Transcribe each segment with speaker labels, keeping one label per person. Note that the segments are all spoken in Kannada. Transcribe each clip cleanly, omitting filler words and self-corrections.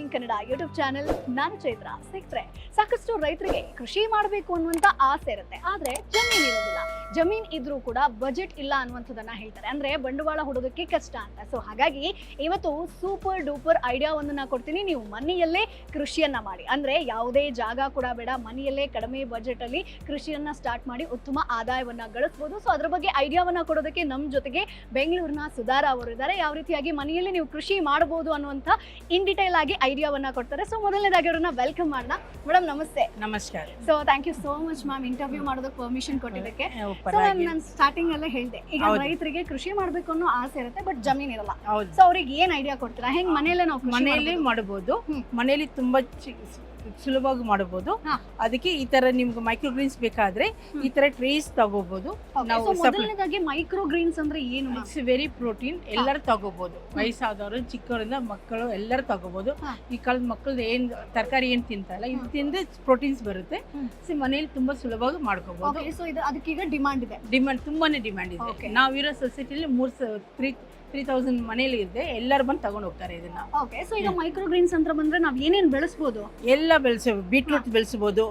Speaker 1: Farming Kannada YouTube channel. ನಾನು ಚೈತ್ರ. ಸ್ನೇಹಿತರೆ, ಸಾಕಷ್ಟು ರೈತರಿಗೆ ಕೃಷಿ ಮಾಡಬೇಕು ಅನ್ನುವಂತ ಆಸೆ ಇರುತ್ತೆ, ಆದ್ರೆ ಜಮೀನ್ ಇರೋದಿಲ್ಲ. ಜಮೀನ್ ಇದ್ರೂ ಕೂಡ ಬಜೆಟ್ ಇಲ್ಲ ಅನ್ನುವಂಥದ್ದನ್ನ ಹೇಳ್ತಾರೆ, ಅಂದ್ರೆ ಬಂಡವಾಳ ಹೂಡೋದಕ್ಕೆ ಕಷ್ಟ ಅಂತ. ಸೊ ಹಾಗಾಗಿ ಇವತ್ತು ಸೂಪರ್ ಡೂಪರ್ ಐಡಿಯಾವನ್ನು ನಾ ಕೊಡ್ತೀನಿ. ನೀವು ಮನೆಯಲ್ಲೇ ಕೃಷಿಯನ್ನ ಮಾಡಿ, ಅಂದ್ರೆ ಯಾವುದೇ ಜಾಗ ಕೂಡ ಬೇಡ, ಮನೆಯಲ್ಲೇ ಕಡಿಮೆ ಬಜೆಟ್ ಅಲ್ಲಿ ಕೃಷಿಯನ್ನ ಸ್ಟಾರ್ಟ್ ಮಾಡಿ ಉತ್ತಮ ಆದಾಯವನ್ನ ಗಳಿಸಬಹುದು. ಸೊ ಅದ್ರ ಬಗ್ಗೆ ಐಡಿಯಾವನ್ನ ಕೊಡೋದಕ್ಕೆ ನಮ್ಮ ಜೊತೆಗೆ ಬೆಂಗಳೂರಿನ ಸುಧಾರ ಅವರು ಇದ್ದಾರೆ. ಯಾವ ರೀತಿಯಾಗಿ ಮನೆಯಲ್ಲಿ ನೀವು ಕೃಷಿ ಮಾಡಬಹುದು ಅನ್ನುವಂತ ಇನ್ ಡಿಟೇಲ್ ಆಗಿ ಐಡಿಯಾವನ್ನ ಕೊಡ್ತಾರೆ. ಸೊ ಮೊದಲನೇದಾಗಿ ಅವ್ರನ್ನ ವೆಲ್ಕಮ್ ಮಾಡೋಣ. ಮೇಡಮ್ ನಮಸ್ತೆ.
Speaker 2: ನಮಸ್ಕಾರ.
Speaker 1: So thank you so much ma'am, interview ಮಾಡೋದಕ್ಕೆ ಪರ್ಮಿಷನ್ ಕೊಟ್ಟಿದ್ದಕ್ಕೆ. ಸೊ ನಾನು ಸ್ಟಾರ್ಟಿಂಗ್ ಅಲ್ಲೇ ಹೇಳಿದೆ, ಈಗ ರೈತರಿಗೆ ಕೃಷಿ ಮಾಡ್ಬೇಕು ಅನ್ನೋ ಆಸೆ ಇರುತ್ತೆ, ಬಟ್ ಜಮೀನ್ ಇರಲ್ಲ. ಸೊ ಅವ್ರಿಗೆ ಏನ್ ಐಡಿಯಾ ಕೊಡ್ತೀರಾ? ಹೆಂಗ್ ಮನೆಯಲ್ಲೇ ನಾವು
Speaker 2: ಮನೆಯಲ್ಲಿ ಮಾಡಬಹುದು, ಮನೆಯಲ್ಲಿ ತುಂಬಾ ಸುಲಭವಾಗಿ ಮಾಡಬಹುದು. ಅದಕ್ಕೆ ಈ ತರ ನಿಮ್ಗೆ ಮೈಕ್ರೋ ಗ್ರೀನ್ಸ್ ಬೇಕಾದ್ರೆ ಈ ತರ ಟ್ರೇಸ್ ತಗೋಬಹುದು.
Speaker 1: ನಾವು ಮೊದಲನೇದಾಗಿ ಮೈಕ್ರೋ ಗ್ರೀನ್ಸ್ ಅಂದ್ರೆ ಏನು?
Speaker 2: ಇಟ್ಸ್ ವೆರಿ ಪ್ರೋಟೀನ್, ಎಲ್ಲರೂ ತಗೋಬಹುದು. ವಯಸ್ಸಾದವರು, ಚಿಕ್ಕವರಿಂದ ಮಕ್ಕಳು ಎಲ್ಲರೂ ತಗೋಬಹುದು. ಈ ಕಾಲದ ಮಕ್ಕಳು ಏನ್ ತರಕಾರಿ ಏನ್ ತಿಂತಲ್ಲ, ಇದು ತಿಂದ್ರೆ ಪ್ರೋಟೀನ್ಸ್ ಬರುತ್ತೆ. ಸೊ ಮನೆಯಲ್ಲಿ ತುಂಬಾ ಸುಲಭವಾಗಿ ಮಾಡ್ಕೋಬಹುದು.
Speaker 1: ಸೊ ಇದು ಅದಕ್ಕೀಗ ಡಿಮಾಂಡ್ ಇದೆ,
Speaker 2: ತುಂಬಾನೇ ಡಿಮಾಂಡ್ ಇದೆ. ನಾವಿರೋ ಸೊಸೈಟಿಲಿ 3,000 ಮನೇಲಿ ಇದೆ, ಎಲ್ಲರೂ ಬಂದು ತಗೊಂಡು ಹೋಗ್ತಾರೆ ಇದನ್ನ.
Speaker 1: ಓಕೆ, ಸೊ ಈಗ ಮೈಕ್ರೋ ಗ್ರೀನ್ಸ್ ಅಂತ ಬಂದ್ರೆ ನಾವ್ ಏನೇನ್ ಬೆಳೆಸಬಹುದು?
Speaker 2: ಎಲ್ಲ ಬೆಳೆಸಬಹುದು. ಬೀಟ್ರೂಟ್ ಬೆಳೆಸಬಹುದು,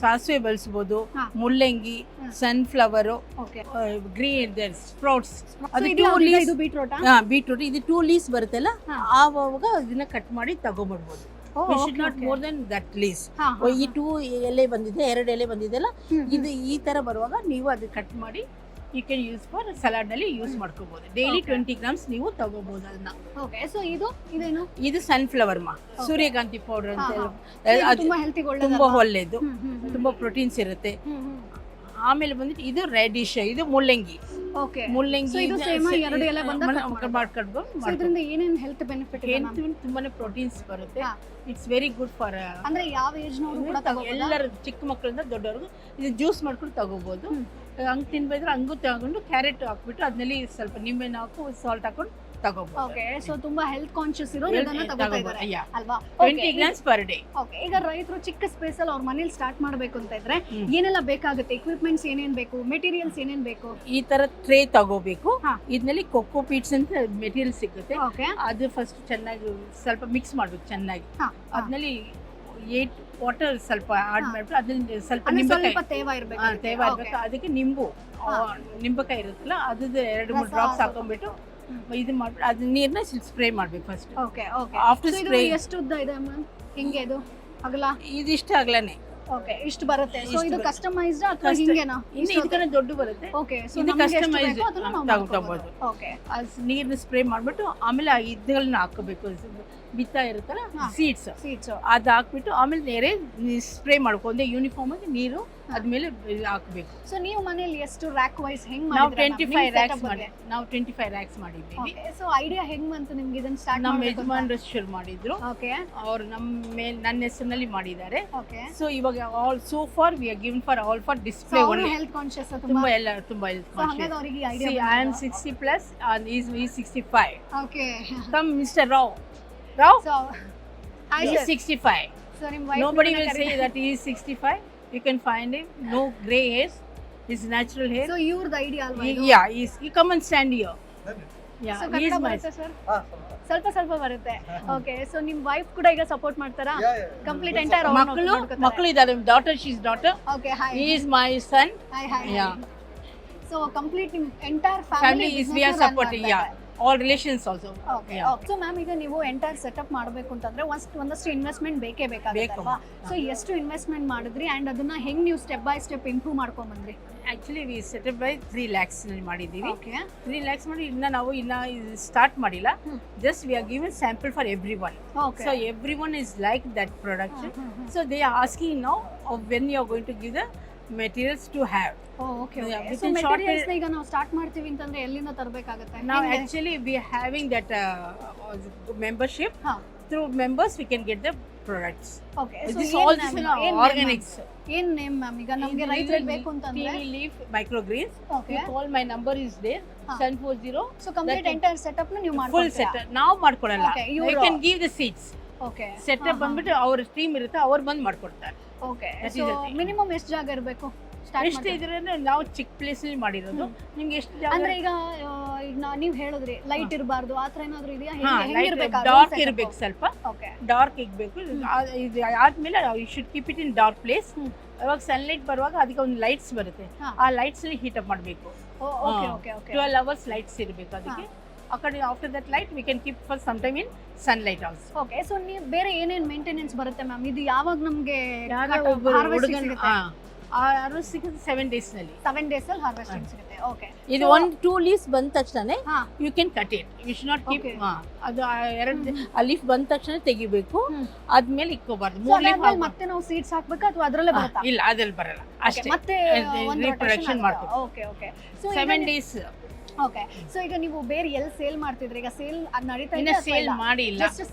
Speaker 2: ಸಾಸಿವೆ ಬೆಳೆಸಬಹುದು, ಮುಲ್ಲಂಗಿ, ಸನ್ಫ್ಲವರ್, ಗ್ರೀನ್ ಸ್ಪ್ರೌಟ್ಸ್. ಅದು ಬೀಟ್ರೂಟ್ ಇದು 2 ಲೀಸ್ ಬರುತ್ತಲ್ಲ, ಆವಾಗ ಇದನ್ನ ಕಟ್ ಮಾಡಿ ತಗೊಂಡ್ಬಿಡ್ಬೋದು. Not more than that leaves. ಈ 2 ಎಲೆ ಬಂದಿದೆ, 2 ಎಲೆ ಬಂದಿದೆಲ್ಲ, ಇದು ಈ ತರ ಬರುವಾಗ ನೀವು ಅದು ಕಟ್ ಮಾಡಿ you can use for salad ನಲ್ಲಿ ಯೂಸ್ ಮಾಡ್ಕೋಬಹುದು. ಡೈಲಿ 20 ಗ್ರಾಮ್ಸ್ ನೀವು ತಗೋಬಹುದು ಅದನ್ನ.
Speaker 1: ಓಕೆ, ಸೊ ಇದೇನು?
Speaker 2: ಇದು ಸನ್ಫ್ಲವರ್ ಸೂರ್ಯಕಾಂತಿ ಪೌಡರ್ ಅಂತ. ತುಂಬಾ ಒಳ್ಳೇದು, ತುಂಬಾ ಪ್ರೋಟೀನ್ಸ್ ಇರುತ್ತೆ. ಆಮೇಲೆ ಬಂದಿಟ್ಟು ಇದು ರೆಡಿಶ್, ಇದು ಮುಲ್ಲಂಗಿ. ಮುಲ್ಲಂಗಿ
Speaker 1: ಏನೇನ್ ಹೆಲ್ತ್ ಬೆನಿಫಿಟ್?
Speaker 2: ತುಂಬಾನೇ ಪ್ರೋಟೀನ್ಸ್ ಬರುತ್ತೆ. ಇಟ್ಸ್ ವೆರಿ ಗುಡ್ ಫಾರ್,
Speaker 1: ಅಂದ್ರೆ ಯಾವ ಏಜ್
Speaker 2: ಎಲ್ಲರೂ, ಚಿಕ್ಕ ಮಕ್ಕಳಿಂದ ದೊಡ್ಡವರೆಗೂ ಇದು ಜ್ಯೂಸ್ ಮಾಡ್ಕೊಂಡು ತಗೋಬಹುದು. ಹಂಗ್ ತಿನ್ಬೇದ್ರೆ ಹಂಗೂ ತಗೊಂಡು ಕ್ಯಾರೆಟ್ ಹಾಕ್ಬಿಟ್ಟು ಅದ್ರಲ್ಲಿ ಸ್ವಲ್ಪ ನಿಂಬೆಹಣ್ಣು ಹಾಕು, ಸಾಲ್ಟ್ ಹಾಕೊಂಡು ತಗೋಬಹುದು.
Speaker 1: ಓಕೆ, ಸೊ ತುಂಬಾ ಹೆಲ್ತ್ ಕಾನ್ಶಿಯಸ್ ಇರೋರು ಇದನ್ನ ತಗೋತಾ ಇದ್ದಾರೆ ಅಲ್ವಾ?
Speaker 2: 20 ಗ್ರಾಮ್ಸ್ ಪರ್ ಡೇ.
Speaker 1: ಓಕೆ, ಈಗ ರೈತರು ಚಿಕ್ಕ ಸ್ಪೇಸ್ ಅಲ್ಲಿ ಅವ್ರ ಮನೇಲಿ ಸ್ಟಾರ್ಟ್ ಮಾಡಬೇಕು ಅಂತ ಇದ್ರೆ ಏನೆಲ್ಲ ಬೇಕಾಗುತ್ತೆ? ಎಕ್ವಿಪ್ಮೆಂಟ್ಸ್ ಏನೇನ್ ಬೇಕು? ಮೆಟೀರಿಯಲ್ಸ್ ಏನೇನ್ ಬೇಕು?
Speaker 2: ಈ ತರ ಟ್ರೇ ತಗೋಬೇಕು. ಇದ್ನಲ್ಲಿ ಕೊಕ್ಕೋ ಪೀಟ್ಸ್ ಅಂತ ಮೆಟೀರಿಯಲ್ ಸಿಗುತ್ತೆ. ಅದು ಫಸ್ಟ್ ಚೆನ್ನಾಗಿ ಸ್ವಲ್ಪ ಮಿಕ್ಸ್ ಮಾಡ್ಬೇಕು ಚೆನ್ನಾಗಿ. ಅದ್ರಲ್ಲಿ 8 ವಾಟರ್ ಸ್ವಲ್ಪ ಆಡ್ ಮಾಡ್ಬಿಟ್ಟು ಅದ್ರಲ್ಲಿ ಸ್ವಲ್ಪ
Speaker 1: ತೇವ ಇರ್ಬೇಕು.
Speaker 2: ಅದಕ್ಕೆ ನಿಂಬೆಕಾಯಿ ಇರುತ್ತಲ್ಲ, ಅದ್ರದ್ದು 2-3 ಡ್ರಾಪ್ಸ್ ಹಾಕೊಂಡ್ಬಿಟ್ಟು ಇದು ಮಾಡ್ಬಿಟ್ಟು ಅದ್ ನೀರ್ನ ಸ್ಪ್ರೇ ಮಾಡ್ಬೇಕು ಫಸ್ಟ್. ಆಫ್ಟರ್ ಸ್ಪ್ರೇ
Speaker 1: ಎಷ್ಟು ಉದ್ದ ಇದೆ ಮ್ಯಾಮ್? ಹೆಂಗೆ ಅದು ಅಗಲ?
Speaker 2: ಇದಿಷ್ಟು ಅಗಲನೇ.
Speaker 1: ಓಕೆ, ಇಷ್ಟು ಬರುತ್ತೆ. ಸೊ ಇದು ಕಸ್ಟಮೈಸ್ಡ್ ಅಥವಾ ಹಿಂಗೇನಾ?
Speaker 2: ಇದನ್ನ ದೊಡ್ಡ ಬರುತ್ತೆ.
Speaker 1: ಓಕೆ, ಸೊ
Speaker 2: ಇದು ಕಸ್ಟಮೈಸ್ಡ್ ತಗೋಬಹುದು.
Speaker 1: ಓಕೆ,
Speaker 2: ನೀರ್ನ ಸ್ಪ್ರೇ ಮಾಡ್ಬಿಟ್ಟು ಆಮೇಲೆ ಇದನ್ನ ಹಾಕೋಬೇಕು. ಬಿತ್ತ ಇರುತ್ತಲ್ಲ, ಸೀಡ್ಸ್ ಅದ್ ಹಾಕ್ಬಿಟ್ಟು ಆಮೇಲೆ ನೇರೆ ಸ್ಪ್ರೇ ಮಾಡ್ಕೊಂಡೆ ಯೂನಿಫಾರ್ಮ್ ಆಗಿ ನೀರು ಅದ್ಮೇಲೆ ಹಾಕ್ಬೇಕು.
Speaker 1: ಸೊ ನೀವು ಮನೇಲಿ ಎಷ್ಟು ರ್ಯಾಕ್ ವೈಸ್ ಹೆಂಗ್
Speaker 2: ನಾವು 25 ರ್ಯಾಕ್ಸ್ ಮಾಡಿದ್ದೀವಿ.
Speaker 1: ಸೊ ಐಡಿಯಾ ಹೆಂಗ್ ಬಂತು ನಿಮ್ಗೆ ಇದನ್ನ ಸ್ಟಾರ್ಟ್?
Speaker 2: ನಮ್ಮ ಯಜಮಾನರು ಶುರು ಮಾಡಿದ್ರು. ಅವ್ರು ನನ್ನ ಹೆಸರಿನಲ್ಲಿ ಮಾಡಿದ್ದಾರೆ. ಸೊ ಇವಾಗ also for we are given for all for display.
Speaker 1: Health conscious
Speaker 2: ತುಂಬಾ health conscious. I am 60+ and he is 65.
Speaker 1: Okay,
Speaker 2: come Mr. Rao.
Speaker 1: So
Speaker 2: he is 65.
Speaker 1: So
Speaker 2: nobody will say that he is 65. You can find him, no gray hairs, his natural hair.
Speaker 1: So you're the idea alwa?
Speaker 2: Yeah, he come and stand here. Yeah,
Speaker 1: so
Speaker 2: he is my
Speaker 1: sir. ಸ್ವಲ್ಪ ಬರುತ್ತೆ. ಓಕೆ, ಸೊ ನಿಮ್ ವೈಫ್ ಕೂಡ ಈಗ ಸಪೋರ್ಟ್ ಮಾಡ್ತಾರಾ? ಕಂಪ್ಲೀಟ್ ಎಂಟೈರ್
Speaker 2: ಮಕ್ಕಳು ಇದ್ದಾರೆ. daughter, she is daughter.
Speaker 1: Okay, hi.
Speaker 2: He is my son.
Speaker 1: Hi.
Speaker 2: Yeah,
Speaker 1: so complete ನಿಮ್ entire
Speaker 2: family is we are supporting. Yeah, all relations also.
Speaker 1: Okay. So ma'am, ಈಗ ನೀವು ಎಂಟೈರ್ ಸೆಟಪ್ ಮಾಡಬೇಕು ಅಂತಂದ್ರೆ ಒಂದಷ್ಟು ಇನ್ವೆಸ್ಟ್ಮೆಂಟ್ ಬೇಕೇ ಬೇಕಾಗುತ್ತಲ್ವಾ? ಸೊ ಎಷ್ಟು ಇನ್ವೆಸ್ಟ್ಮೆಂಟ್ ಮಾಡಿದ್ರಿ ಅಂಡ್ ಅದನ್ನ ಹೆಂಗ್ ನೀವು ಸ್ಟೆಪ್ ಬೈ ಸ್ಟೆಪ್ ಇಂಪ್ರೂವ್ ಮಾಡ್ಕೊಂಡ್ ಬಂದ್ರಿ?
Speaker 2: Actually we set up by 3 lakhs ನಲ್ಲಿ ಮಾಡಿದ್ದೀವಿ. 3 lakhs ಮಾಡಿ ನಾವು ಇನ್ನ ಸ್ಟಾರ್ಟ್ ಮಾಡಿಲ್ಲ. Just we are given sample for everyone. So everyone is like that product. So they are asking now when you are going to give the materials to have.
Speaker 1: Okay. So materials ಈಗ ನಾವು ಸ್ಟಾರ್ಟ್ ಮಾಡ್ತೀವಿ ಅಂತಂದ್ರೆ ಎಲ್ಲಿಂದ ತರಬೇಕಾಗುತ್ತೆ?
Speaker 2: Now actually we are having that membership. Through members we can get the products.
Speaker 1: Okay,
Speaker 2: so this all this organics.
Speaker 1: ಏನ್ ನೇಮ್ ಮ್ಯಾಮ್? ಈಗ ನಮಗೆ ರೈತರಿಗೆ ಬೇಕು ಅಂತಂದ್ರೆ
Speaker 2: tea leaf microgreens. You call, my number is there, 740.
Speaker 1: So complete entire setup ನ ನೀವು
Speaker 2: ಮಾಡ್ಕೊಳ್ತೀರಾ? Full setup ನಾವು ಮಾಡ್ಕೊಳಲ್ಲ. You can give the seeds.
Speaker 1: Okay,
Speaker 2: setup ಬಂದ್ಬಿಟ್ಟು ಅವ್ರ ಟೀಮ್ ಇರುತ್ತೆ, ಅವ್ರು ಬಂದು ಮಾಡ್ಕೊಡ್ತಾರೆ.
Speaker 1: ಓಕೆ, ಸೊ ಮಿನಿಮಮ್ ಎಷ್ಟು ಜಾಗ ಇರಬೇಕು?
Speaker 2: ಎಷ್ಟು ಇದ್ರೆ ನಾವು ಚಿಕ್ಕ ಪ್ಲೇಸ್ ಅಲ್ಲಿ ಮಾಡಿರೋದು. ನಿಮ್ಗೆ ಎಷ್ಟು ಜಾಗ
Speaker 1: ಅಂದ್ರೆ ಈಗ ನೀವ್ ಹೇಳಿದ್ರಿ ಲೈಟ್ ಇರಬಾರ್ದು ಆತರ ಏನಾದ್ರು ಇದೆಯಾ?
Speaker 2: ಡಾರ್ಕ್ ಇರ್ಬೇಕು, ಸ್ವಲ್ಪ
Speaker 1: ಓಕೆ
Speaker 2: ಡಾರ್ಕ್ ಇರ್ಬೇಕು. ಇದು ಆದ್ಮೇಲೆ you should keep it in dark place. ಅವಾಗ ಸನ್ಲೈಟ್ ಬರುವಾಗ ಅದಕ್ಕೆ ಒಂದು ಲೈಟ್ಸ್ ಬರುತ್ತೆ, ಆ ಲೈಟ್ಸ್ ಅಲ್ಲಿ ಹೀಟ್ ಅಪ್ ಮಾಡಬೇಕು.
Speaker 1: Okay okay okay
Speaker 2: 12 hours lights ಇರಬೇಕು ಅದಕ್ಕೆ. According after that light we can keep for some time in sunlight also.
Speaker 1: Okay, so ನೀವು ಬೇರೆ ಏನೇನ್ ಮೇಂಟೆನೆನ್ಸ್ ಬರುತ್ತೆ ಮ್ಯಾಮ್? ಇದು ಯಾವಾಗ ನಮ್ಗೆ
Speaker 2: harvesting 7 days ನಲ್ಲಿ
Speaker 1: 7 days ಅಲ್ಲಿ ಹಾರ್ವೆಸ್ಟಿಂಗ್ ಸಿಗುತ್ತೆ. ಓಕೆ,
Speaker 2: ಇದು 1-2 leaves ಬಂದ ತಕ್ಷಣ you can cut it. You should not keep. ಅದು ಆ ಲೀಫ್ ಬಂದ ತಕ್ಷಣ ತೆಗಿಬೇಕು, ಆದ್ಮೇಲೆ ಇಕ್ಕೋಬಾರ್ದು. 3 leaf
Speaker 1: ಮತ್ತೆ ನಾವು ಸೀಡ್ಸ್ ಹಾಕ್ಬೇಕಾ ಅಥವಾ ಅದರಲ್ಲೇ ಬರುತ್ತಾ?
Speaker 2: ಇಲ್ಲ, ಅದ್ರಲ್ಲಿ ಬರಲ್ಲ, ಅಷ್ಟೇ
Speaker 1: ಮತ್ತೆ
Speaker 2: ರೀಪ್ರೊಡಕ್ಷನ್ ಮಾಡ್ಬೇಕು.
Speaker 1: Okay okay, so
Speaker 2: 7 days.
Speaker 1: Okay, so ಈಗ ನೀವು ಬೇರೆ ಎಲ್ಲಿ ಸೇಲ್ ಮಾಡ್ತಿದ್ರಿ? ಈಗ ಸೇಲ್ ನಡೀತಾ ಇದೆ?
Speaker 2: ಇನ್ನ ಸೇಲ್ ಮಾಡಿಲ್ಲ,
Speaker 1: ಜಸ್ಟ್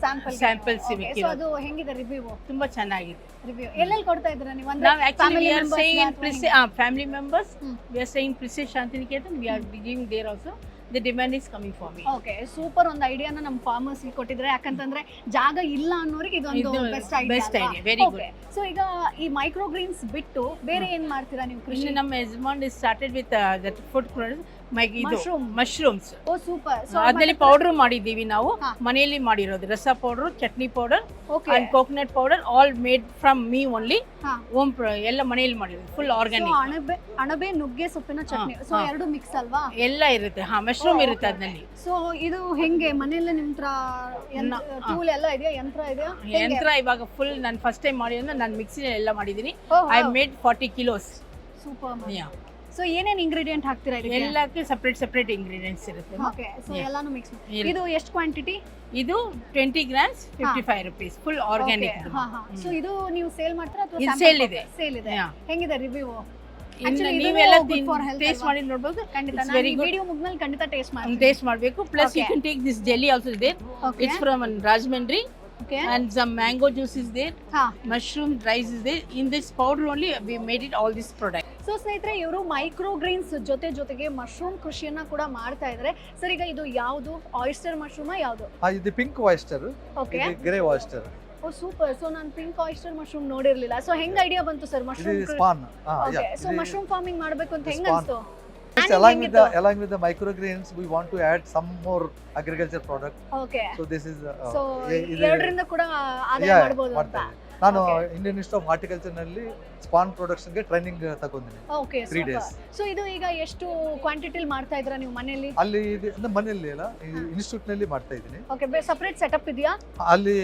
Speaker 1: ಸ್ಯಾಂಪಲ್ಸ್ ಇವೆ. ಸೊ ಅದು ಹೆಂಗಿದೆ ರಿವ್ಯೂ?
Speaker 2: ತುಂಬಾ ಚೆನ್ನಾಗಿದೆ
Speaker 1: ರಿವ್ಯೂ. ಎಲ್ಲೆಲ್ಲಿ ಕೊಡ್ತಾ ಇದ್ದೀರಾ ನೀವು?
Speaker 2: ನಾವು actually we are saying in ಪ್ರಿಸೆ family members, we are saying ಪ್ರಿಸೆ Shantiniketan, we are giving there also. The demand is coming for me.
Speaker 1: Okay, super. ಒಂದು ಐಡಿಯಾನ ನಮ್ಮ ಫಾರ್ಮರ್ಸ್ ಕೊಟ್ಟಿದ್ರೆ, ಯಾಕಂತಂದ್ರೆ ಜಾಗ ಇಲ್ಲ ಅನ್ನೋರಿಗೆ ಇದೊಂದು best idea.
Speaker 2: Very good.
Speaker 1: So ಈಗ ಈ ಮೈಕ್ರೋ ಗ್ರೀನ್ಸ್ ಬಿಟ್ಟು ಬೇರೆ ಏನ್ ಮಾಡ್ತೀರಾ ನೀವು ಕೃಷಿ?
Speaker 2: ನಮ್ಮ ಯಜಮಾನ್ is started with that food mushrooms.
Speaker 1: Oh super. So
Speaker 2: ಅದರಲ್ಲಿ ಪೌಡರ್ ಮಾಡಿದ್ದೀವಿ ನಾವು, ಮನೆಯಲ್ಲಿ ಮಾಡಿರೋದು. ರಸ powder, chutney powder and coconut powder, all made from me only. ಎಲ್ಲ ಮನೆಯಲ್ಲಿ ಮಾಡಿರೋದು, ಫುಲ್ ಆರ್ಗ್ಯಾನಿಕ್.
Speaker 1: ಅಣಬೆ ನುಗ್ಗೆ ಸೊಪ್ಪಿನ ಚಟ್ನಿ, ಸೊ ಎರಡು ಮಿಕ್ಸ್ ಅಲ್ವಾ?
Speaker 2: ಎಲ್ಲ ಇರುತ್ತೆ, ಮಶ್ರೂಮ್ ಇರುತ್ತೆ ಅದರಲ್ಲಿ.
Speaker 1: ಸೊ ಇದು ಹೆಂಗೆ ಮನೆಯಲ್ಲೇ ನಿಮ್ ಟೂಲ್ ಎಲ್ಲ ಇದೆಯಾ? ಯಂತ್ರ ಇದೆಯಾ?
Speaker 2: ಯಂತ್ರ ಇವಾಗ ಫುಲ್ ನಾನು ಫಸ್ಟ್ ಟೈಮ್ ಮಾಡಿದ್ರೆ ನಾನು ಮಿಕ್ಸಿನಲ್ಲಿ ಎಲ್ಲ ಮಾಡಿದ್ದೀನಿ. I made 40 kilos.
Speaker 1: Super. So ಏನೇನ್ ಇಂಗ್ರೀಡಿಯೆಂಟ್ ಹಾಕ್ತೀರಾ ಇದಕ್ಕೆ?
Speaker 2: ಎಲ್ಲಕ್ಕೆ ಸೆಪರೇಟ್ ಇಂಗ್ರೀಡಿಯೆಂಟ್ಸ್ ಇರುತ್ತೆ.
Speaker 1: ಓಕೆ, ಸೊ ಎಲ್ಲಾನು ಮಿಕ್ಸ್. ಇದು ಎಷ್ಟು ಕ್ವಾಂಟಿಟಿ?
Speaker 2: ಇದು 20 grams 55 rupees, full organic.
Speaker 1: So ಇದು ನೀವು ಸೇಲ್ ಮಾಡ್ತೀರಾ ಅಥವಾ
Speaker 2: ಸೇಲ್ ಇದೆ?
Speaker 1: ಸೇಲ್ ಇದೆ. ಹೆಂಗಿದೆ ರಿವ್ಯೂ?
Speaker 2: ನೀವೆಲ್ಲ ಟೇಸ್ಟ್ ಮಾಡಿ ನೋಡಬಹುದು.
Speaker 1: ಖಂಡಿತ ನಾನು ಈ ವಿಡಿಯೋ ಮುಗಿದ್ಮೇಲೆ ಖಂಡಿತ ಟೇಸ್ಟ್
Speaker 2: ಮಾಡಬೇಕು. Plus you can take this jelly also ಇದೆ. It's from Rajahmundry. Okay. And some mango juice is there. Mushroom rice is there. In this powder only we made it all this product.
Speaker 1: So ಸ್ನೇಹಿತರೆ, ಇವರು ಮೈಕ್ರೋ ಗ್ರೀನ್ಸ್ ಜೊತೆಗೆ ಮಶ್ರೂಮ್ ಕೃಷಿಯನ್ನ ಕೂಡ ಮಾಡ್ತಾ ಇದ್ದಾರೆ. ಸರ್, ಈಗ ಇದು ಯಾವುದು? ಆಯಿಸ್ಟರ್ ಮಶ್ರೂಮ್ ಯಾವುದು?
Speaker 3: ಇದು ಪಿಂಕ್ ಆಯಿಸ್ಟರ್, ಇದು ಗ್ರೇ ಆಯಿಸ್ಟರ್.
Speaker 1: ಓ ಸೂಪರ್. ಸೊ ನಾನು ಪಿಂಕ್ ಆಯಿಸ್ಟರ್ ಮಶ್ರೂಮ್ ನೋಡಿರ್ಲಿಲ್ಲ. ಸೊ ಹೆಂಗ್ ಐಡಿಯಾ ಬಂತು sir mushroom? So mushroom farming ಮಾಡಬೇಕು ಅಂತ ಹೆಂಗ್ ಅನ್ಸ್ತು?
Speaker 3: Along with the microgreens, we want to add some more agriculture product.
Speaker 1: Okay.
Speaker 3: So this is
Speaker 1: ಎರಡರಿಂದ ಕೂಡ ಆದಾಯ ಮಾಡಬಹುದು ಅಂತ.
Speaker 3: ನಾನು ಇಂಡಿಯನ್ ಇನ್ಸ್ಟಿಟ್ಯೂಟ್ ಆಫ್ ಹಾರ್ಟಿಕಲ್ಚರ್ ನಲ್ಲಿ ಸ್ಪಾನ್ ಪ್ರೊಡಕ್ಷನ್ ಗೆ ಟ್ರೈನಿಂಗ್ ತಗೊಂಡಿದ್ದೀನಿ.
Speaker 1: Okay,
Speaker 3: 3 days.
Speaker 1: ಸೊ ಇದು ಈಗ ಎಷ್ಟು ಕ್ವಾಂಟಿಟಿಲಿ ಮಾಡ್ತಾ ಇದ್ದೀರಾ ನೀವು ಮನೆಯಲ್ಲಿ?
Speaker 3: ಅಲ್ಲಿ ಮನೆಯಲ್ಲಿ ಅಲ್ಲ, ಇನ್ಸ್ಟಿಟ್ಯೂಟ್ ನಲ್ಲಿ ಮಾಡ್ತಾ ಇದ್ದೀನಿ.
Speaker 1: ಓಕೆ, ಸಪರೇಟ್ ಸೆಟಪ್ ಇದೆಯಾ?
Speaker 3: ಅಲ್ಲಿ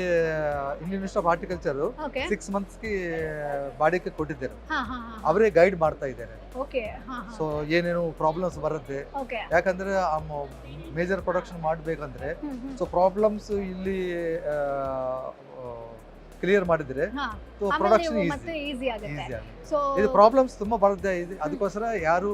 Speaker 3: Indian institute of horticulture 6 months ಗೆ ಬಾಡಿಗೆ ಕೊಟ್ಟಿದ್ದಾರೆ, ಅವರೇ ಗೈಡ್ ಮಾಡ್ತಾ ಇದ್ದಾರೆ.
Speaker 1: ಓಕೆ,
Speaker 3: ಸೊ ಏನೇನು ಪ್ರಾಬ್ಲಮ್ಸ್ ಬರುತ್ತೆ, ಯಾಕಂದ್ರೆ ಮೇಜರ್ ಪ್ರೊಡಕ್ಷನ್ ಮಾಡ್ಬೇಕಂದ್ರೆ ಸೊ ಪ್ರಾಬ್ಲಮ್ಸ್ ಇಲ್ಲಿ ಕ್ಲಿಯರ್ ಮಾಡಿದ್ರೆ ಪ್ರೊಡಕ್ಷನ್
Speaker 1: ಈಸಿ ಆಗುತ್ತೆ.
Speaker 3: ಇದು ಪ್ರಾಬ್ಲಮ್ಸ್ ತುಂಬಾ ಬರುತ್ತೆ, ಅದಕ್ಕೋಸ್ಕರ ಯಾರು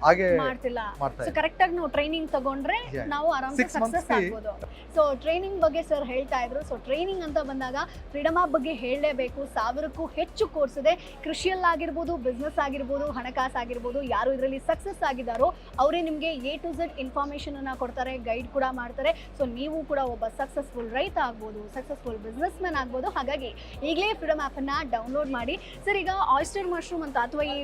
Speaker 3: ಹಾಗೆ
Speaker 1: ಮಾಡ್ತಿಲ್ಲ. ಸೊ ಕರೆಕ್ಟ್ ಆಗಿ ನಾವು ಟ್ರೈನಿಂಗ್ ತಗೊಂಡ್ರೆ ನಾವು ಆರಾಮ್ಸೆ ಸಕ್ಸಸ್ ಆಗ್ಬೋದು. ಸೊ ಟ್ರೈನಿಂಗ್ ಬಗ್ಗೆ ಸರ್ ಹೇಳ್ತಾ ಇದ್ರು. ಸೊ ಟ್ರೈನಿಂಗ್ ಅಂತ ಬಂದಾಗ ಫ್ರೀಡಮ್ ಆಪ್ ಬಗ್ಗೆ ಹೇಳಲೇಬೇಕು. 1000ಕ್ಕೂ ಹೆಚ್ಚು ಕೋರ್ಸ್ ಇದೆ. ಕೃಷಿಯಲ್ಲಾಗಿರ್ಬೋದು, ಬಿಸ್ನೆಸ್ ಆಗಿರ್ಬೋದು, ಹಣಕಾಸು ಆಗಿರ್ಬೋದು, ಯಾರು ಇದರಲ್ಲಿ ಸಕ್ಸಸ್ ಆಗಿದ್ದಾರೋ ಅವರೇ ನಿಮಗೆ A to Z ಇನ್ಫಾರ್ಮೇಶನ್ ಅನ್ನ ಕೊಡ್ತಾರೆ, ಗೈಡ್ ಕೂಡ ಮಾಡ್ತಾರೆ. ಸೊ ನೀವು ಕೂಡ ಒಬ್ಬ ಸಕ್ಸಸ್ಫುಲ್ ರೈತ ಆಗ್ಬೋದು, ಸಕ್ಸಸ್ಫುಲ್ ಬಿಸ್ನೆಸ್ ಮ್ಯಾನ್ ಆಗ್ಬೋದು. ಹಾಗಾಗಿ ಈಗಲೇ ಫ್ರೀಡಮ್ ಆಪ್ ಅನ್ನ ಡೌನ್ಲೋಡ್ ಮಾಡಿ. ಸರ್, ಈಗ ಆಯಿಸ್ಟರ್ ಮಶ್ರೂಮ್ ಅಂತ ಅಥವಾ ಈ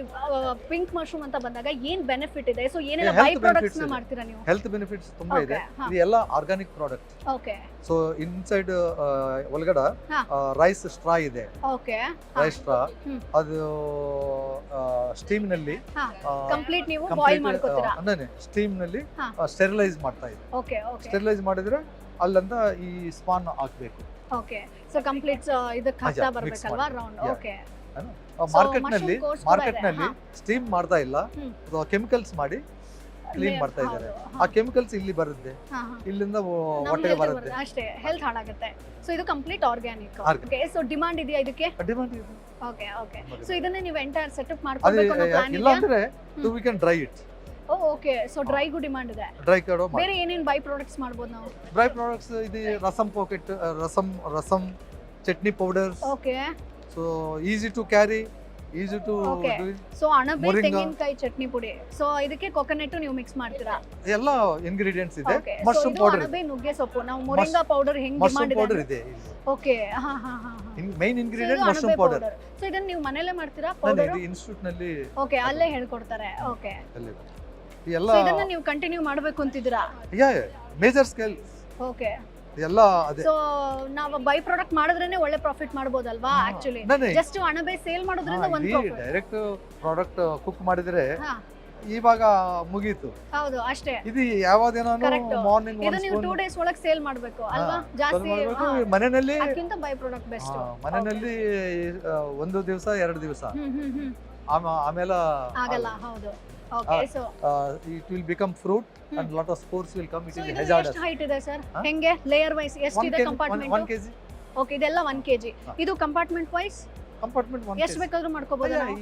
Speaker 1: ಪಿಂಕ್ ಮಶ್ರೂಮ್ ಅಂತ ಬಂದಾಗ ಏನ್ ಬೆನಿಫಿಟ್ ಇದೆ? ಸೊ ಏನೆಲ್ಲ ಬೈ ಪ್ರಾಡಕ್ಟ್ಸ್ ನ ಮಾಡ್ತೀರಾ ನೀವು?
Speaker 3: ಹೆಲ್ತ್ ಬೆನಿಫಿಟ್ಸ್ ತುಂಬಾ ಇದೆ. ಇದು ಎಲ್ಲ organic product.
Speaker 1: Okay.
Speaker 3: So inside ಒಳಗಡೆ ರೈಸ್ ಸ್ಟ್ರಾ ಇದೆ.
Speaker 1: ಓಕೆ.
Speaker 3: ರೈಸ್ ಸ್ಟ್ರಾ ಅದು ಸ್ಟೀಮ್ ನಲ್ಲಿ
Speaker 1: ಕಂಪ್ಲೀಟ್ ನೀವು ಬಾಯ್ಲ್ ಮಾಡ್ಕೊತೀರಾ?
Speaker 3: ಅಂದ್ರೆ ಸ್ಟೀಮ್ ನಲ್ಲಿ ಸ್ಟೆರಿಲೈಸ್ ಮಾಡ್ತಾ ಇದೆ.
Speaker 1: Okay okay.
Speaker 3: ಸ್ಟೆರಿಲೈಸ್ ಮಾಡಿದ್ರೆ ಅಲ್ಲಿಂದ ಈ ಸ್ಪಾನ್ ಹಾಕಬೇಕು.
Speaker 1: ಓಕೆ. ಸೊ ಕಂಪ್ಲೀಟ್ ಇದಕ್ಕೆ ಹಾಕ್ತಾ ಬರಬೇಕಲ್ವಾ ರೌಂಡ್? ಓಕೆ.
Speaker 3: ಮಾರ್ಕೆಟ್ ನಲ್ಲಿ ಸ್ಟೀಮ್ ಮಾಡ್ತಾ ಇಲ್ಲ, ಕೆಮಿಕಲ್ಸ್ ಮಾಡಿ ಕ್ಲೀನ್ ಮಾಡ್ತಾ ಇದ್ದಾರೆ. ಆ ಕೆಮಿಕಲ್ಸ್ ಇಲ್ಲಿ ಬರುತ್ತೆ, ಇಲ್ಲಿಂದ ಹೊಟ್ಟೆಗೆ ಬರುತ್ತೆ,
Speaker 1: ಅಷ್ಟೇ ಹೆಲ್ತ್ ಹಾಳಾಗುತ್ತೆ. ಸೊ ಇದು complete organic. Okay. So demand ಇದೆಯಾ ಇದಕ್ಕೆ?
Speaker 3: ಡಿಮಾಂಡ್ ಇದೆ.
Speaker 1: Okay okay. ಸೊ ಇದನ್ನ ನೀವು ಎಂಟೈರ್ ಸೆಟಪ್ ಮಾಡ್ಕೊಬೇಕು ಅನ್ನೋ ಪ್ಲಾನ್
Speaker 3: ಇಲ್ಲ ಅಂದ್ರೆ we can dry it.
Speaker 1: Okay. So ಡ್ರೈಗೂ ಡಿಮಾಂಡ್ ಇದೆ.
Speaker 3: ಡ್ರೈ ಕಡೋ
Speaker 1: ಬೇರೆ ಏನೇನ್ ಬೈ ಪ್ರಾಡಕ್ಟ್ಸ್ ಮಾಡಬಹುದು ನಾವು?
Speaker 3: ಬೈ ಪ್ರಾಡಕ್ಟ್ಸ್ ಇದು rasam packet, rasam chutney powders.
Speaker 1: Okay.
Speaker 3: So easy to carry easy to
Speaker 1: Okay.
Speaker 3: Do.
Speaker 1: So ಅಣಬೆ
Speaker 3: Moringa.
Speaker 1: ತೆಂಗಿನಕಾಯಿ ಚಟ್ನಿ ಪುಡಿ. ಸೊ ಇದಕ್ಕೆ ಕೊಕೊನಟ್ ನೀವು ಮಿಕ್ಸ್ ಮಾಡ್ತೀರಾ?
Speaker 3: ಎಲ್ಲ ಇಂಗ್ರೀಡಿಯೆಂಟ್ಸ್ ಇದೆ.
Speaker 1: Okay. So
Speaker 3: ಮಶ್ರೂಮ್
Speaker 1: ಇದು
Speaker 3: ಪೌಡರ್,
Speaker 1: ಅಣಬೆ ನುಗ್ಗೆ ಸೊಪ್ಪು. ನಾವು ಮೊರಿಂಗಾ ಪೌಡರ್ ಹೆಂಗ್
Speaker 3: ಮಶ್ರೂಮ್
Speaker 1: ಡಿಮಾಂಡ್
Speaker 3: ಪೌಡರ್
Speaker 1: ಇದೆ?
Speaker 3: ಇದೆ.
Speaker 1: ಓಕೆ. ಹಾ ಹಾ ಹಾ.
Speaker 3: Main ingredient mushroom powder.
Speaker 1: So ಇದನ್ನ ನೀವು ಮನೆಯಲ್ಲೇ ಮಾಡ್ತೀರಾ
Speaker 3: ನಾನು
Speaker 1: ಪೌಡರ್?
Speaker 3: ಇದು ಇನ್ಸ್ಟಿಟ್ಯೂಟ್ ನಲ್ಲಿ
Speaker 1: ಓಕೆ, ಅಲ್ಲೇ ಹೇಳ್ಕೊಡ್ತಾರೆ. ಓಕೆ.
Speaker 3: ಅಲ್ಲಿ ಎಲ್ಲ
Speaker 1: ಸೊ ಇದನ್ನ ನೀವು ಕಂಟಿನ್ಯೂ ಮಾಡಬೇಕು ಅಂತಿದ್ದೀರಾ?
Speaker 3: Major scale
Speaker 1: okay.
Speaker 3: ಎಲ್ಲ ಅದೇ.
Speaker 1: ಸೊ ನಾವು ಬೈ ಪ್ರಾಡಕ್ಟ್ ಮಾಡಿದ್ರೇನೆ ಒಳ್ಳೆ ಪ್ರಾಫಿಟ್ ಮಾಡಬಹುದಲ್ವಾ? ಆಕ್ಚುಲಿ ಜಸ್ಟ್ ಅಣಬೆ ಸೇಲ್ ಮಾಡೋದ್ರಿಂದ ಒಂದು ಪ್ರಾಫಿಟ್.
Speaker 3: ಡೈರೆಕ್ಟ್ ಪ್ರಾಡಕ್ಟ್ ಕುಕ್ ಮಾಡಿದ್ರೆ
Speaker 1: ಹಾ.
Speaker 3: ಇವಾಗ ಮುಗೀತು.
Speaker 1: ಹೌದು, ಅಷ್ಟೇ.
Speaker 3: ಇದು ಯಾವಾಗೇನೋ
Speaker 1: Correct.
Speaker 3: ಮಾರ್ನಿಂಗ್
Speaker 1: ಇದು ನೀವು 2 ಡೇಸ್ ಒಳಗೆ ಸೇಲ್ ಮಾಡಬೇಕು ಅಲ್ವಾ? ಜಾಸ್ತಿ
Speaker 3: ಮನೆಯಲ್ಲಿ
Speaker 1: ಅದಕ್ಕಿಂತ ಬೈ ಪ್ರಾಡಕ್ಟ್ ಬೆಸ್ಟ್.
Speaker 3: ಮನೆಯಲ್ಲಿ ಒಂದು ದಿವಸ 2 ದಿವಸ ಆಮೇಲೆ
Speaker 1: ಆಗಲ್ಲ. ಹೌದು. Okay. So
Speaker 3: it will become fruit and lot of spores will come. It
Speaker 1: so
Speaker 3: is
Speaker 1: ಇದು
Speaker 3: ಹಜಾರ್ಡಸ್.
Speaker 1: ಎಷ್ಟು ಹೈಟ್ ಇದೆ ಸರ್? ಹೆಂಗೆ ಲೇಯರ್ ವೈಸ್ ಎಷ್ಟಿದೆ
Speaker 3: 1
Speaker 1: ಕಂಪಾರ್ಟ್ಮೆಂಟ್?
Speaker 3: kg.
Speaker 1: ಓಕೆ, ಇದೆಲ್ಲ 1 kg. ಇದು ಕಂಪಾರ್ಟ್ಮೆಂಟ್ ವೈಸ್
Speaker 3: ಕಂಪಾರ್ಟ್ಮೆಂಟ್ 1
Speaker 1: ಎಷ್ಟು ಬೇಕಾದ್ರೂ ಮಾಡ್ಕೋಬಹುದು ನಾವು?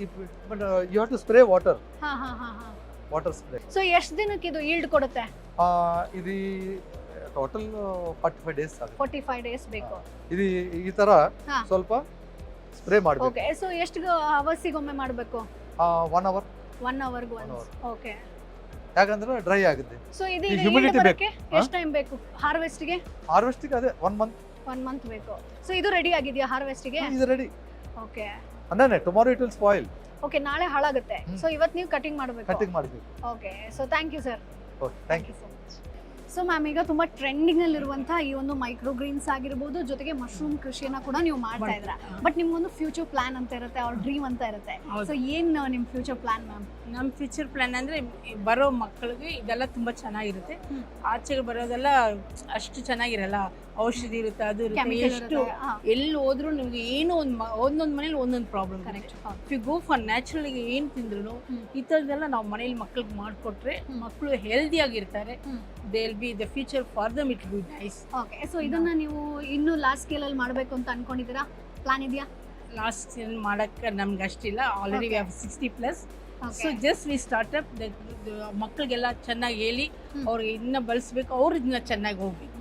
Speaker 3: But you have to spray water.
Speaker 1: ಹಾ ಹಾ ಹಾ ಹಾ.
Speaker 3: Water spray.
Speaker 1: ಸೊ ಎಷ್ಟು ದಿನಕ್ಕೆ ಇದು ಈಲ್ಡ್ ಕೊಡುತ್ತೆ?
Speaker 3: ಇದು ಟೋಟಲ್ 45 ಡೇಸ್ ಆಗುತ್ತೆ.
Speaker 1: 45 ಡೇಸ್ ಬೇಕು.
Speaker 3: ಇದು ಈ ತರ
Speaker 1: ಹಾ.
Speaker 3: ಸ್ವಲ್ಪ ಸ್ಪ್ರೇ ಮಾಡಬೇಕು.
Speaker 1: ಓಕೆ. ಸೊ ಎಷ್ಟು ಅವರ್ಸಿಗೊಮ್ಮೆ ಮಾಡಬೇಕು?
Speaker 3: 1 ಅವರ್.
Speaker 1: 1 ಅವರ್ಗೆ ಒನ್ಸ್. ಓಕೆ.
Speaker 3: ಯಾಕಂದ್ರೆ ಡ್ರೈ ಆಗುತ್ತೆ.
Speaker 1: ಸೊ ಇದು
Speaker 3: ಈ
Speaker 1: ಈಗ
Speaker 3: humidity
Speaker 1: yield ಬರಕ್ಕೆ ಎಷ್ಟು ಟೈಮ್ ಬೇಕು ಹಾರ್ವೆಸ್ಟ್ ಗೆ?
Speaker 3: ಹಾರ್ವೆಸ್ಟ್ ಗೆ ಅದೇ 1 ಮಂತ್.
Speaker 1: 1 ಮಂತ್ ಬೇಕು. ಸೊ ಇದು ರೆಡಿ ಆಗಿದೆಯಾ ಹಾರ್ವೆಸ್ಟ್ ಗೆ?
Speaker 3: ಇದು ರೆಡಿ.
Speaker 1: ಓಕೆ.
Speaker 3: ಅನ್ನನೆ tomorrow it will spoil.
Speaker 1: Okay, ನಾಳೆ ಹಾಳಾಗುತ್ತೆ. ಸೊ ಇವತ್ತು ನೀವು ಕಟಿಂಗ್ ಮಾಡಬೇಕು.
Speaker 3: ಕಟಿಂಗ್ ಮಾಡಬೇಕು.
Speaker 1: Okay. So thank you sir.
Speaker 3: Okay, thank you.
Speaker 1: So much. So ma'am, ಈಗ ತುಂಬಾ ಟ್ರೆಂಡಿಂಗ್ ನಲ್ಲಿ ಇರುವಂತಹ ಈ ಒಂದು ಮೈಕ್ರೋ ಗ್ರೀನ್ಸ್ ಆಗಿರ್ಬೋದು, ಜೊತೆಗೆ ಮಶ್ರೂಮ್ ಕೃಷಿಯನ್ನ ಕೂಡ ನೀವು ಮಾಡ್ತಾ ಇದ್ರ. ಬಟ್ ನಿಮ್ಗೊಂದು ಫ್ಯೂಚರ್ ಪ್ಲಾನ್ ಅಂತ ಇರುತ್ತೆ, ಅವ್ರ ಡ್ರೀಮ್ ಅಂತ ಇರುತ್ತೆ. ಸೊ ಏನ್ ನಿಮ್ ಫ್ಯೂಚರ್ ಪ್ಲಾನ್ ಮ್ಯಾಮ್?
Speaker 2: ನಮ್ಮ ಫ್ಯೂಚರ್ ಪ್ಲಾನ್ ಅಂದರೆ ಬರೋ ಮಕ್ಕಳಿಗೆ ಇದೆಲ್ಲ ತುಂಬ ಚೆನ್ನಾಗಿರುತ್ತೆ. ಆಚೆಗೆ ಬರೋದೆಲ್ಲ ಅಷ್ಟು ಚೆನ್ನಾಗಿರಲ್ಲ. ಔಷಧಿ ಇರುತ್ತೆ, ಅದು ಇರುತ್ತೆ.
Speaker 1: Chemical
Speaker 2: ಎಷ್ಟು
Speaker 1: ಇರುತ್ತೆ, ಹಾ.
Speaker 2: ಎಲ್ಲಿ ಹೋದ್ರೂ ನಿಮಗೆ ಏನೋ ಒಂದೊಂದು ಮನೇಲಿ ಒಂದೊಂದು problem.
Speaker 1: Correct.
Speaker 2: If you go for natural ಏನು ತಿಂದ್ರು ಈ ಥರದ್ದೆಲ್ಲ ನಾವು ಮನೇಲಿ ಮಕ್ಕಳಿಗೆ ಮಾಡಿಕೊಟ್ರೆ ಮಕ್ಕಳು ಹೆಲ್ದಿಯಾಗಿರ್ತಾರೆ. They will be the future for them. It will be nice.
Speaker 1: Okay. So ಇದನ್ನ ನೀವು ಇನ್ನೂ ಲಾಸ್ಟ್ ಸ್ಕೇಲ್ ಅಲ್ಲಿ ಮಾಡಬೇಕು ಅಂತ ಅನ್ಕೊಂಡಿದ್ದೀರಾ? ಪ್ಲಾನ್ ಇದೆಯಾ?
Speaker 2: ಲಾಸ್ಟ್ ಸೀಸನ್ ಮಾಡೋಕ್ಕೆ ನಮ್ಗೆ ಅಷ್ಟಿಲ್ಲ. Already we have 60+. So just we start up. ಮಕ್ಕಳಿಗೆಲ್ಲ ಚೆನ್ನಾಗಿ ಹೇಳಿ ಅವ್ರಿಗೆ ಇದನ್ನ ಬಳಸಬೇಕು, ಅವ್ರು ಇದನ್ನ ಚೆನ್ನಾಗಿ ಹೋಗ್ಬೇಕು.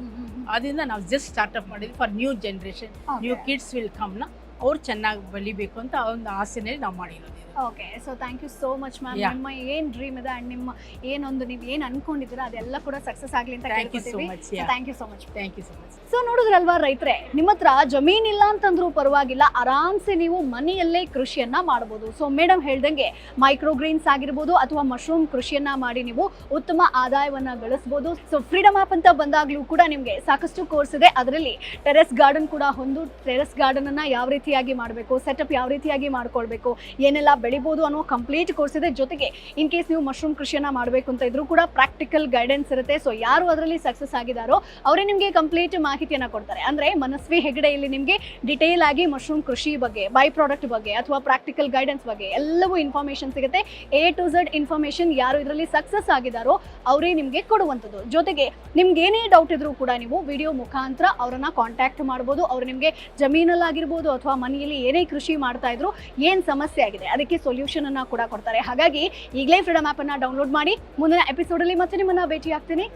Speaker 2: ಅದರಿಂದ ನಾವು ಜಸ್ಟ್ ಸ್ಟಾರ್ಟ್ಅಪ್ ಮಾಡಿದ್ವಿ for new generation. New kids will ಕಮ್ನ, ಅವ್ರು ಚೆನ್ನಾಗಿ ಬೆಳಿಬೇಕು ಅಂತ ಒಂದು ಆಸೆನಲ್ಲಿ ನಾವು ಮಾಡಿರೋದು.
Speaker 1: Okay. So thank you so much ma'am. ನಿಮ್ಮ ಏನ್ ಡ್ರೀಮ್ ಇದೆ ಅಂಡ್ ನಿಮ್ಮ ಏನೊಂದು ನೀವು ಏನ್ ಅನ್ಕೊಂಡಿದ್ದೀರಾ ಅದೆಲ್ಲ ಕೂಡ ಸಕ್ಸಸ್ ಆಗ್ಲಿ ಅಂತ
Speaker 2: ಥ್ಯಾಂಕ್ ಯು ಸೋ
Speaker 1: ಕೇಳ್ಕೊತೀವಿ.
Speaker 2: Much.
Speaker 1: Thank you so much.
Speaker 2: Thank you so much.
Speaker 1: So ನೋಡಿದ್ರಲ್ವಾ ರೈತರೆ, ನಿಮ್ಮ ಹತ್ರ ಜಮೀನ್ ಇಲ್ಲ ಅಂತಂದ್ರೂ ಪರವಾಗಿಲ್ಲ, ಆರಾಮ್ಸೆ ನೀವು ಮನೆಯಲ್ಲೇ ಕೃಷಿಯನ್ನ ಮಾಡಬಹುದು. ಸೊ ಮೇಡಮ್ ಹೇಳ್ದಂಗೆ ಮೈಕ್ರೋ ಗ್ರೀನ್ಸ್ ಆಗಿರ್ಬೋದು ಅಥವಾ ಮಶ್ರೂಮ್ ಕೃಷಿಯನ್ನ ಮಾಡಿ ನೀವು ಉತ್ತಮ ಆದಾಯವನ್ನ ಗಳಿಸಬಹುದು. ಸೊ ಫ್ರೀಡಮ್ ಆಪ್ ಅಂತ ಬಂದಾಗ್ಲೂ ಕೂಡ ನಿಮಗೆ ಸಾಕಷ್ಟು ಕೋರ್ಸ್ ಇದೆ. ಅದರಲ್ಲಿ ಟೆರೆಸ್ ಗಾರ್ಡನ್ ಕೂಡ ಒಂದು. ಟೆರೆಸ್ ಗಾರ್ಡನ್ ಅನ್ನ ಯಾವ ರೀತಿಯಾಗಿ ಮಾಡಬೇಕು, ಸೆಟಪ್ ಯಾವ ರೀತಿಯಾಗಿ ಮಾಡ್ಕೊಳ್ಬೇಕು, ಏನೆಲ್ಲ ಬೆಳಿಬಹುದು ಅನ್ನೋ ಕಂಪ್ಲೀಟ್ ಕೋರ್ಸ್ ಇದೆ. ಜೊತೆಗೆ ಇನ್ ಕೇಸ್ ನೀವು ಮಶ್ರೂಮ್ ಕೃಷಿಯನ್ನ ಮಾಡಬೇಕು ಅಂತ ಇದ್ರೂ ಕೂಡ ಪ್ರಾಕ್ಟಿಕಲ್ ಗೈಡೆನ್ಸ್ ಇರುತ್ತೆ. ಸೊ ಯಾರು ಅದರಲ್ಲಿ ಸಕ್ಸಸ್ ಆಗಿದಾರೋ ಅವರೇ ನಿಮಗೆ ಕಂಪ್ಲೀಟ್ ಮಾಹಿತಿಯನ್ನ ಕೊಡ್ತಾರೆ. ಅಂದ್ರೆ ಮನಸ್ವಿ ಹೆಗಡೆ ಇಲ್ಲಿ ನಿಮಗೆ ಡಿಟೇಲ್ ಆಗಿ ಮಶ್ರೂಮ್ ಕೃಷಿ ಬಗ್ಗೆ, ಬೈ ಪ್ರಾಡಕ್ಟ್ ಬಗ್ಗೆ ಅಥವಾ ಪ್ರಾಕ್ಟಿಕಲ್ ಗೈಡೆನ್ಸ್ ಬಗ್ಗೆ ಎಲ್ಲವೂ ಇನ್ಫಾರ್ಮೇಶನ್ ಸಿಗುತ್ತೆ. A to Z ಇನ್ಫಾರ್ಮೇಶನ್ ಯಾರು ಇದರಲ್ಲಿ ಸಕ್ಸಸ್ ಆಗಿದಾರೋ ಅವರೇ ನಿಮಗೆ ಕೊಡುವಂಥದ್ದು. ಜೊತೆಗೆ ನಿಮ್ಗೆ ಏನೇ ಡೌಟ್ ಇದ್ರೂ ಕೂಡ ನೀವು ವಿಡಿಯೋ ಮುಖಾಂತರ ಅವರನ್ನ ಕಾಂಟ್ಯಾಕ್ಟ್ ಮಾಡ್ಬೋದು. ಅವ್ರು ನಿಮಗೆ ಜಮೀನಲ್ಲಾಗಿರ್ಬೋದು ಅಥವಾ ಮನೆಯಲ್ಲಿ ಏನೇ ಕೃಷಿ ಮಾಡ್ತಾ ಇದ್ರು ಏನ್ ಸಮಸ್ಯೆ ಆಗಿದೆ ಅದಕ್ಕೆ ಸೊಲ್ಯೂಷನ್ ಅನ್ನ ಕೂಡ ಕೊಡ್ತಾರೆ. ಹಾಗಾಗಿ ಈಗಲೇ ಫ್ರೀಡಮ್ ಆಪ್ ಅನ್ನ ಡೌನ್ಲೋಡ್ ಮಾಡಿ. ಮುಂದಿನ ಎಪಿಸೋಡ್ ಅಲ್ಲಿ ಮತ್ತೆ ನಿಮ್ಮನ್ನ ಭೇಟಿ ಆಗ್ತೀನಿ.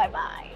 Speaker 1: ಬಾಯ್ ಬಾಯ್.